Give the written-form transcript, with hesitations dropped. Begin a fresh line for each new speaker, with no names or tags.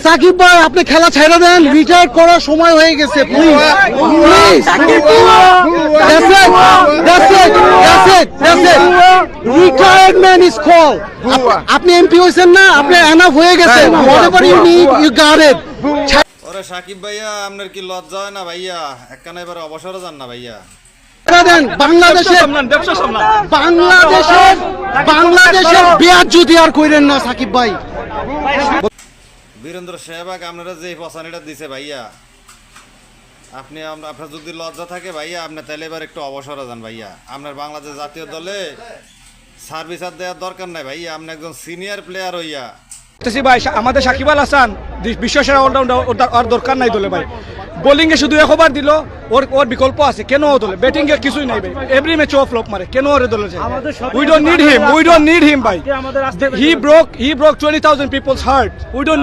সাকিব ভাই আপনি খেলা ছেড়ে দেন, রিটায়ার করার সময় হয়ে গেছে, প্লিজ রিটায়ারমেন্ট ইজ কল। আপনি এমপি হয়েছেন না, আপনি এনাফ হয়ে গেছেন, whatever you need you got it.
ওরে সাকিব ভাইয়া আপনার কি লজ্জা হয় না ভাইয়া? একখানা এবার অবসরে যান না ভাইয়া।
বাংলাদেশের বিয়ার যদি আর কইরেন না সাকিব ভাই।
বীরেন্দ্র সেহবাগ আপনারা যে পছানিটা দিছে ভাইয়া, আপনি আপনার যদি লজ্জা থাকে ভাইয়া, আপনি তাহলে এবার একটু অবসরে যান ভাইয়া। আপনার বাংলাদেশ জাতীয় দলে সার্ভিস আর দেওয়ার দরকার নাই ভাইয়া, আপনি একজন সিনিয়র প্লেয়ার হইয়া।
ভাই আমাদের সাকিব আল হাসান বিশ্বসেরা অলরাউন্ডার, ওর দরকার নাই দলে ভাই। বোলিং এ শুধু এক ওভার দিল, ওর বিকল্প আছে, কেন ও দলে? ব্যাটিং এর কিছুই নাই ভাই, এভরি ম্যাচ ও ফ্লপ মারে, কেন ওর দলে যায়? উই ডোন্ট নিড হিম ভাই। He broke 20,000 peoples heart. We don't